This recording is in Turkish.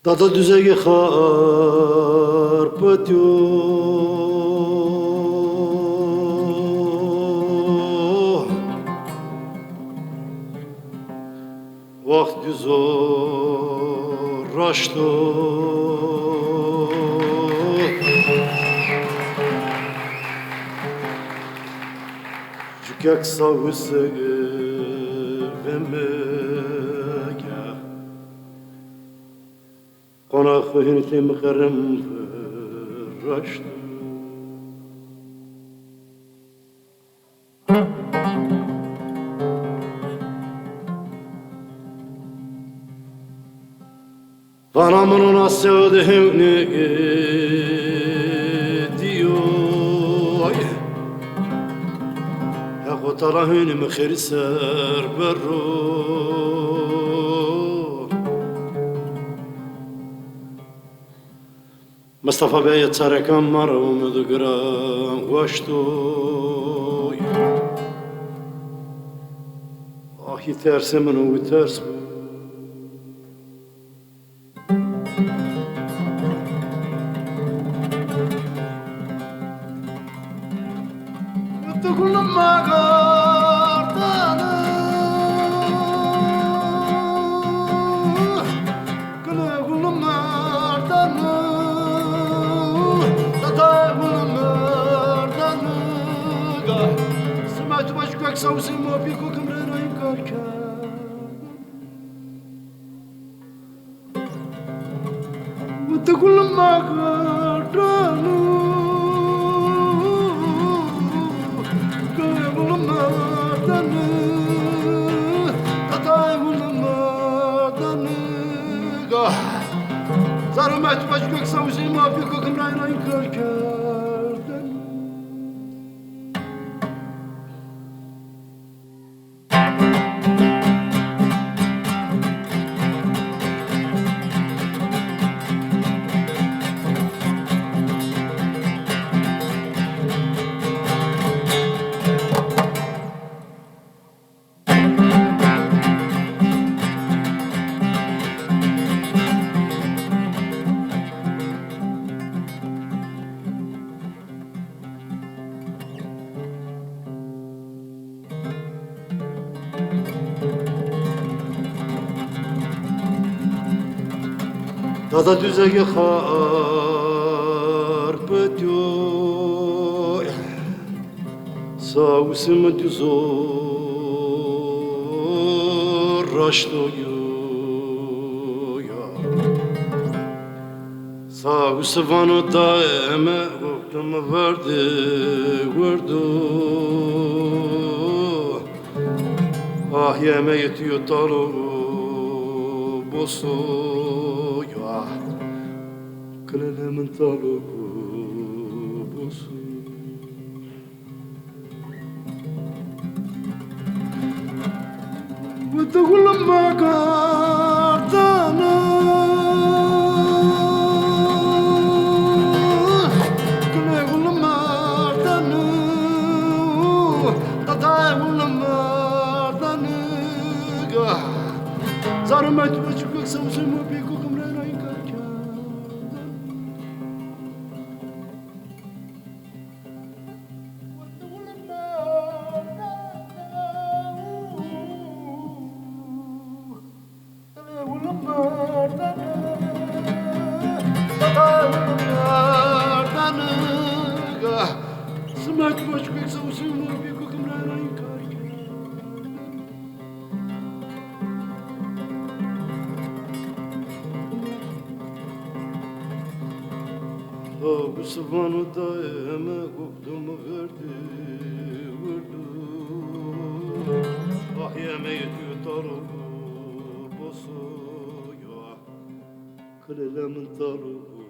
Dada düzege harpatyo Vakt zor raşto Cükek savısı vemege Konak hünti mıkarım raşto Anamın ona sevdiğini diyor Ya kotala hünümü khiriser berro Mustafa Bey'e çarekan marum ödügran Vaşto Ah yeterse minu biterse كل ما قارتنا كل ما قارتنا تتا كل ما قارتنا سمعت بشكك صوصي ما فيكو كمرنا يكركا وانت كل ما قارتنا Zarımet başkök savuşu mafi kokum rayna yıkarken Dada düzege harpatyo Savusım düzor raştoyo Savusı vanı daime Vaktim verdi Ah yeme yetiyor talo boso Kılelemin talo boso وتقول ما قارتنا كل يقول ما قارتنا تتا يقول ما قارتنا زارمت بشكك سوسي ما بيكو كمرنا يكاكا Smack much quick so soon will be cooking right on your Oh, bu savanı daime koktuğumu verdi, vurdu Ah yeme yetiyor tarugu, bosu Kılelemin tarugu